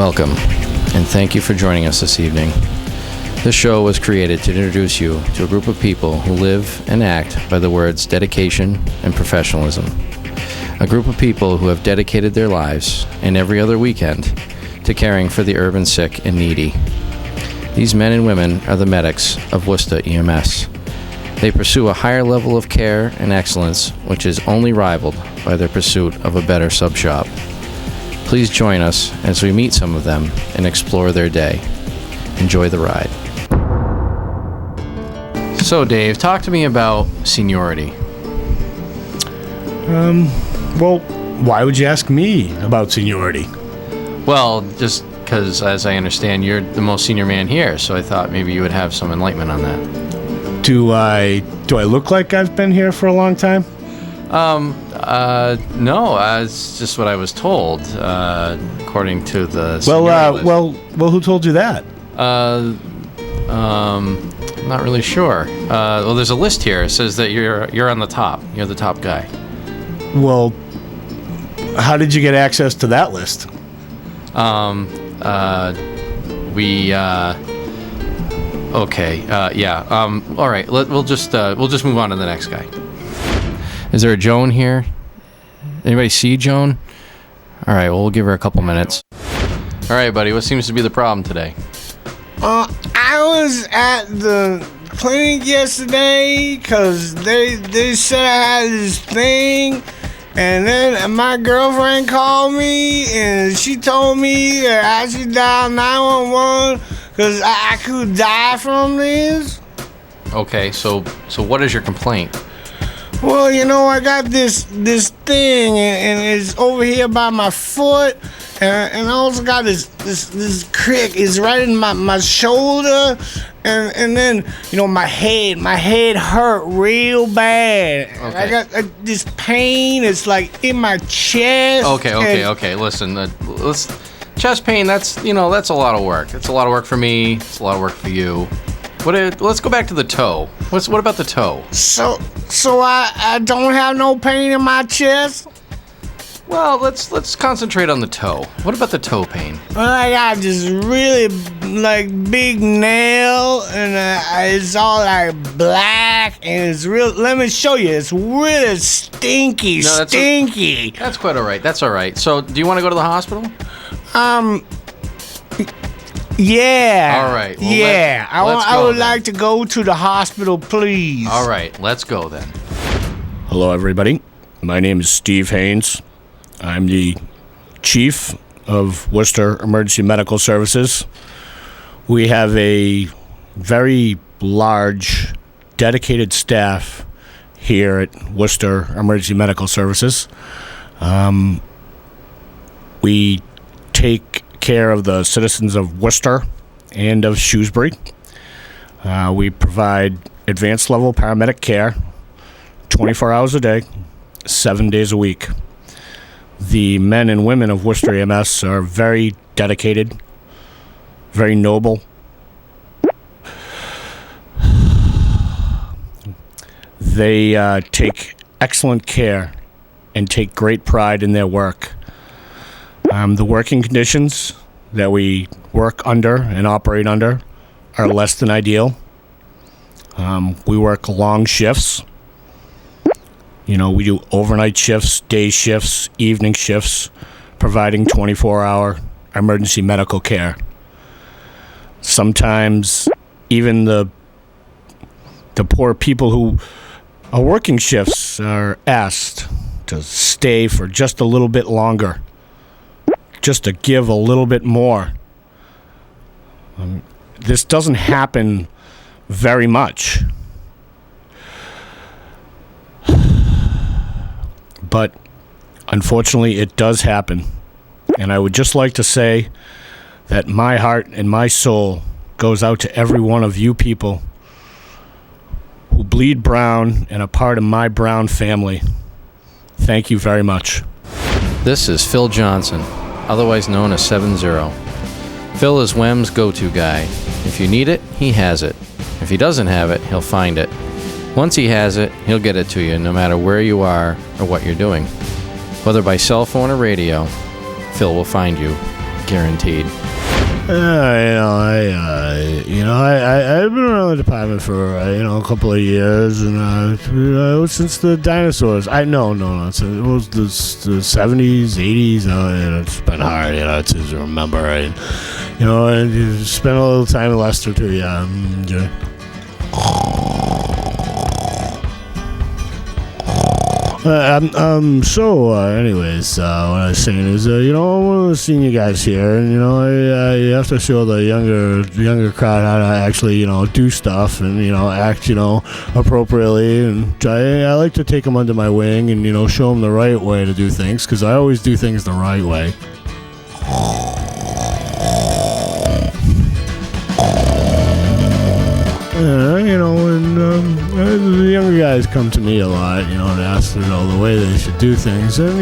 Welcome, and thank you for joining us this evening. This show was created to introduce you to a group of people who live and act by the words dedication and professionalism. A group of people who have dedicated their lives, and every other weekend, to caring for the urban sick and needy. These men and women are the medics of Woosta EMS. They pursue a higher level of care and excellence, which is only rivaled by their pursuit of a better sub-shop. Please join us as we meet some of them and explore their day. Enjoy the ride. So, Dave, talk to me about seniority. Well, why would you ask me about seniority? Well, just because, as I understand, you're the most senior man here, so I thought maybe you would have some enlightenment on that. Do I look like I've been here for a long time? No, it's just what I was told, according to the Well, who told you that? Not really sure. Well, there's a list here. It says that you're on the top. You're the top guy. Well, how did you get access to that list? Okay. All right. We'll just move on to the next guy. Is there a Joan here? Anybody see Joan? All right. Well, we'll give her a couple minutes. All right, buddy. What seems to be the problem today? I was at the clinic yesterday because they said I had this thing, and then my girlfriend called me and she told me that I should dial 911 because I could die from this. Okay, so what is your complaint? Well, I got this thing, and it's over here by my foot, and I also got this crick. It's right in my shoulder, and then my head hurt real bad. Okay. I got this pain. It's like in my chest. Okay. Listen, chest pain. That's a lot of work. It's a lot of work for me. It's a lot of work for you. Let's go back to the toe. What about the toe? So I don't have no pain in my chest? Well, let's concentrate on the toe. What about the toe pain? Well, I got this really big nail, and it's all black, and it's real. Let me show you. It's really stinky. That's quite all right. That's all right. So, do you want to go to the hospital? Yeah. All right. Well, yeah. I would like to go to the hospital, please. All right. Let's go then. Hello, everybody. My name is Steve Haynes. I'm the chief of Worcester Emergency Medical Services. We have a very large, dedicated staff here at Worcester Emergency Medical Services. We take care of the citizens of Worcester and of Shrewsbury. We provide advanced level paramedic care 24 hours a day, 7 days a week. The men and women of Woosta EMS are very dedicated, very noble. They take excellent care and take great pride in their work. The working conditions that we work under and operate under are less than ideal. We work long shifts. We do overnight shifts, day shifts, evening shifts, providing 24-hour emergency medical care. Sometimes even the poor people who are working shifts are asked to stay for just a little bit longer, just to give a little bit more. This doesn't happen very much. But unfortunately, it does happen. And I would just like to say that my heart and my soul goes out to every one of you people who bleed brown and are part of my brown family. Thank you very much. This is Phil Johnson, otherwise known as 7-0. Phil is WEM's go-to guy. If you need it, he has it. If he doesn't have it, he'll find it. Once he has it, he'll get it to you no matter where you are or what you're doing. Whether by cell phone or radio, Phil will find you. guaranteed. I've been around the department for a couple of years, and since the dinosaurs. It was the 70s, 80s. It's been hard, to remember. And you spent a little time in Leicester too. Yeah. Anyways, what I was saying is, I'm one of the senior guys here, and you have to show the younger crowd how to actually, do stuff and act, appropriately, and I like to take them under my wing and show them the right way to do things, because I always do things the right way. The younger guys come to me a lot, and ask the way they should do things, and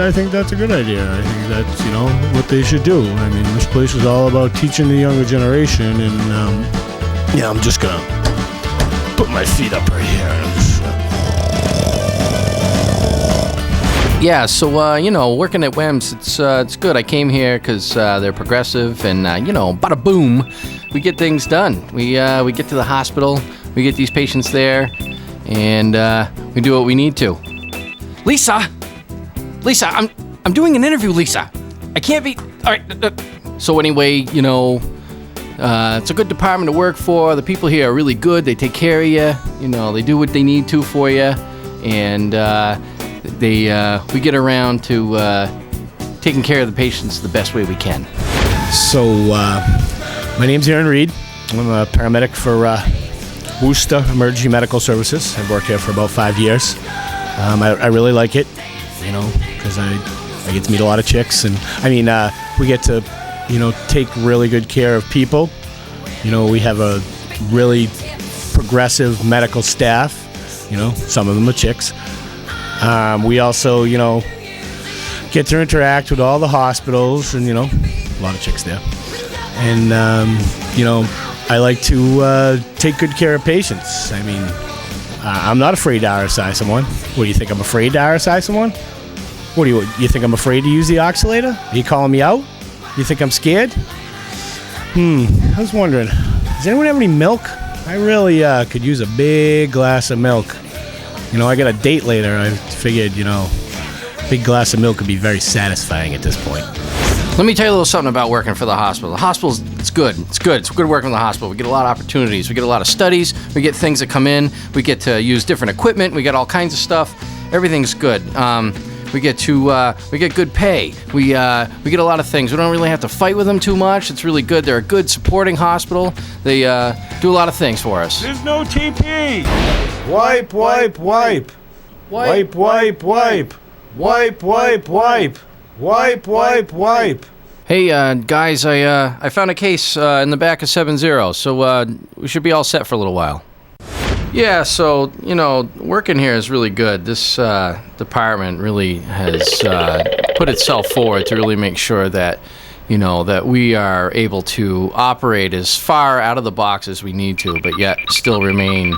I think that's a good idea. I think that's what they should do. I mean, this place is all about teaching the younger generation, and I'm just gonna put my feet up right here. Yeah, so working at WEMS, it's good. I came here because they're progressive, and bada boom, we get things done. We get to the hospital, we get these patients there, and we do what we need to. Lisa, I'm doing an interview, Lisa. I can't be. All right. So anyway, it's a good department to work for. The people here are really good. They take care of you. They do what they need to for you, and we get around to taking care of the patients the best way we can. So, my name's Aaron Reed. I'm a paramedic for Woosta Emergency Medical Services. I've worked here for about 5 years. I really like it, because I get to meet a lot of chicks, and we get to, take really good care of people. We have a really progressive medical staff. Some of them are chicks. We also, get to interact with all the hospitals, and, a lot of chicks there. And, I like to take good care of patients. I'm not afraid to RSI someone. What, do you think I'm afraid to RSI someone? What, you think I'm afraid to use the oxylator? Are you calling me out? You think I'm scared? I was wondering, does anyone have any milk? I really could use a big glass of milk. I got a date later. I figured, a big glass of milk would be very satisfying at this point. Let me tell you a little something about working for the hospital. The hospital's it's good. It's good working in the hospital. We get a lot of opportunities. We get a lot of studies. We get things that come in. We get to use different equipment. We get all kinds of stuff. Everything's good. We get good pay. We get a lot of things. We don't really have to fight with them too much. It's really good. They're a good supporting hospital. They do a lot of things for us. There's no TP. Wipe. Wipe. Wipe. Wipe. Wipe. Wipe. Wipe. Wipe. Wipe. Wipe, wipe, wipe. Hey, guys, I found a case in the back of 70, so we should be all set for a little while. Yeah, so, working here is really good. This department really has put itself forward to really make sure that, that we are able to operate as far out of the box as we need to, but yet still remain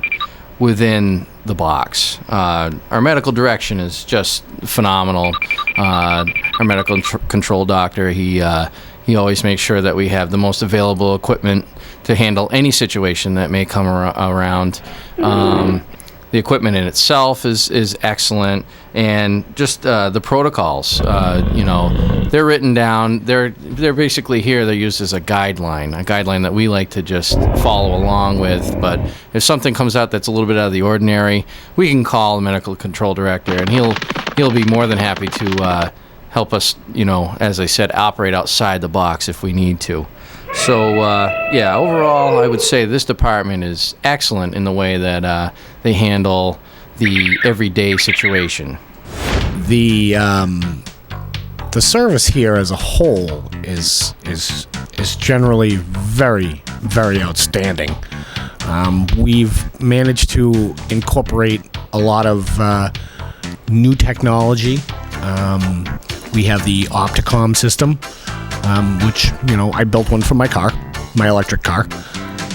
within the box. Our medical direction is just phenomenal. Our medical control doctor, he always makes sure that we have the most available equipment to handle any situation that may come around. The equipment in itself is excellent, and just the protocols, they're written down. They're basically here. They're used as a guideline that we like to just follow along with. But if something comes out that's a little bit out of the ordinary, we can call the medical control director, and he'll be more than happy to help us, as I said, operate outside the box if we need to. So, overall, I would say this department is excellent in the way that they handle the everyday situation. The service here as a whole is generally very, very outstanding. We've managed to incorporate a lot of new technology. We have the Opticom system, which, I built one for my electric car.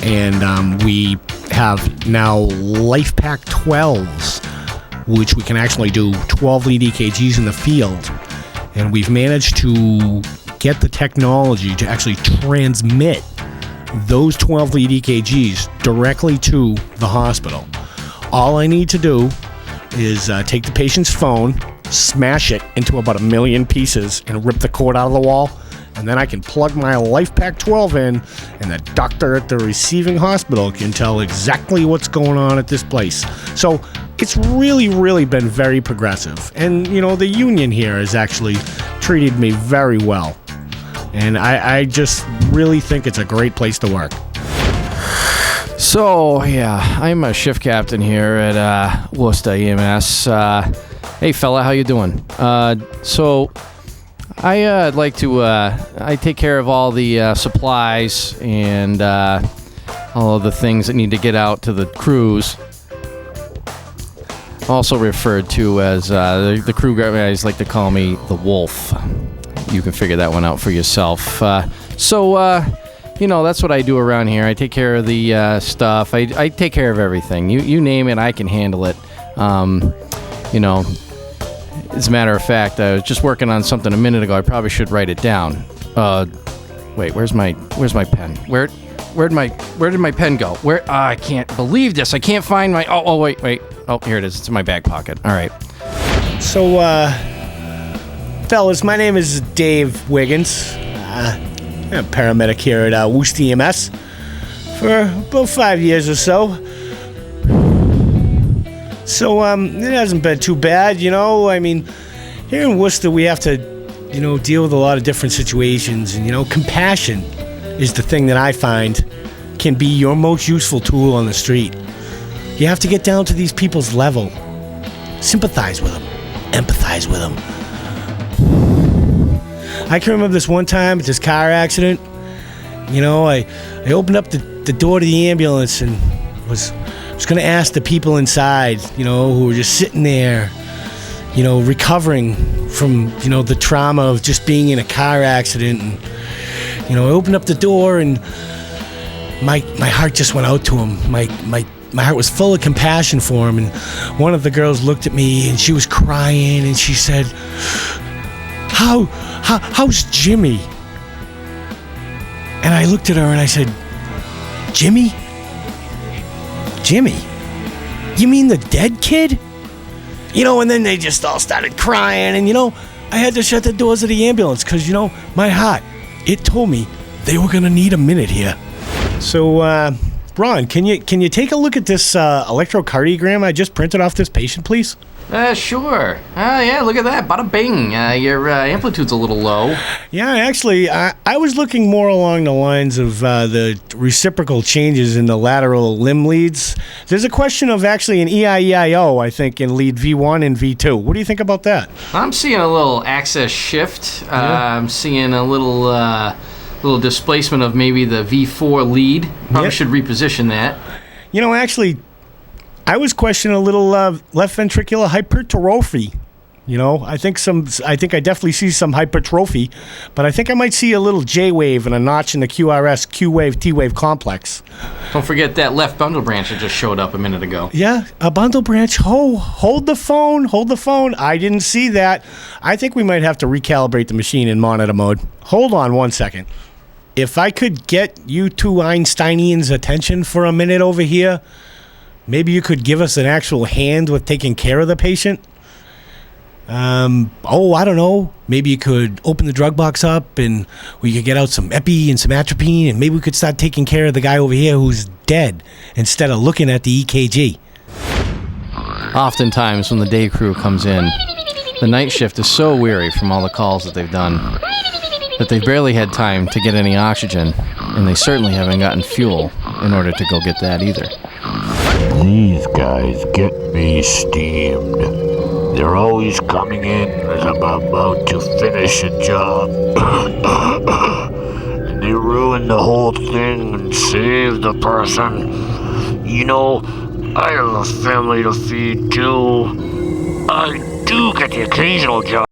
And we have now LifePak 12s, which we can actually do 12 lead EKGs in the field. And we've managed to get the technology to actually transmit those 12 lead EKGs directly to the hospital. All I need to do is take the patient's phone, smash it into about 1 million pieces, and rip the cord out of the wall. And then I can plug my LifePak 12 in, and the doctor at the receiving hospital can tell exactly what's going on at this place. So it's really, really been very progressive. And, the union here has actually treated me very well. And I just really think it's a great place to work. So, yeah, I'm a shift captain here at Woosta EMS. Hey, fella, how you doing? So I'd like to, I take care of all the supplies and all of the things that need to get out to the crews. Also referred to as, the crew guys like to call me the Wolf. You can figure that one out for yourself. That's what I do around here. I take care of the stuff. I take care of everything. You name it, I can handle it. As a matter of fact, I was just working on something a minute ago. I probably should write it down. Wait, where's my pen? Where did my pen go? I can't believe this. I can't find my. Wait. Oh, here it is. It's in my back pocket. All right. So, fellas, my name is Dave Wiggins. I'm a paramedic here at Woosta EMS for about 5 years or so. So, it hasn't been too bad, I mean, here in Worcester, we have to, deal with a lot of different situations. And, compassion is the thing that I find can be your most useful tool on the street. You have to get down to these people's level. Sympathize with them. Empathize with them. I can remember this one time at this car accident. I opened up the door to the ambulance and was going to ask the people inside, who were just sitting there, recovering from, the trauma of just being in a car accident. And, I opened up the door and my heart just went out to him. My heart was full of compassion for him. And one of the girls looked at me and she was crying and she said, How's Jimmy? And I looked at her and I said, Jimmy? Jimmy? You mean the dead kid? And then they just all started crying. And, I had to shut the doors of the ambulance because, my heart, it told me they were going to need a minute here. So, Ron, can you take a look at this electrocardiogram I just printed off this patient, please? Sure. Yeah, look at that. Bada bing. Your amplitude's a little low. Yeah, actually, I was looking more along the lines of the reciprocal changes in the lateral limb leads. There's a question of actually an EIEIO, I think, in lead V1 and V2. What do you think about that? I'm seeing a little axis shift. I'm seeing a little displacement of maybe the V4 lead. Probably should reposition that. Actually, I was questioning a little left ventricular hypertrophy. I think I definitely see some hypertrophy, but I think I might see a little J wave and a notch in the QRS Q wave T wave complex. Don't forget that left bundle branch that just showed up a minute ago. Yeah, a bundle branch. Hold the phone. I didn't see that. I think we might have to recalibrate the machine in monitor mode. Hold on 1 second. If I could get you two Einsteinians' attention for a minute over here, maybe you could give us an actual hand with taking care of the patient. I don't know. Maybe you could open the drug box up and we could get out some epi and some atropine and maybe we could start taking care of the guy over here who's dead instead of looking at the EKG. Oftentimes when the day crew comes in, the night shift is so weary from all the calls that they've done that they've barely had time to get any oxygen, and they certainly haven't gotten fuel in order to go get that either. These guys get me steamed. They're always coming in as I'm about to finish a job. And they ruin the whole thing and save the person. I have a family to feed too. I do get the occasional job.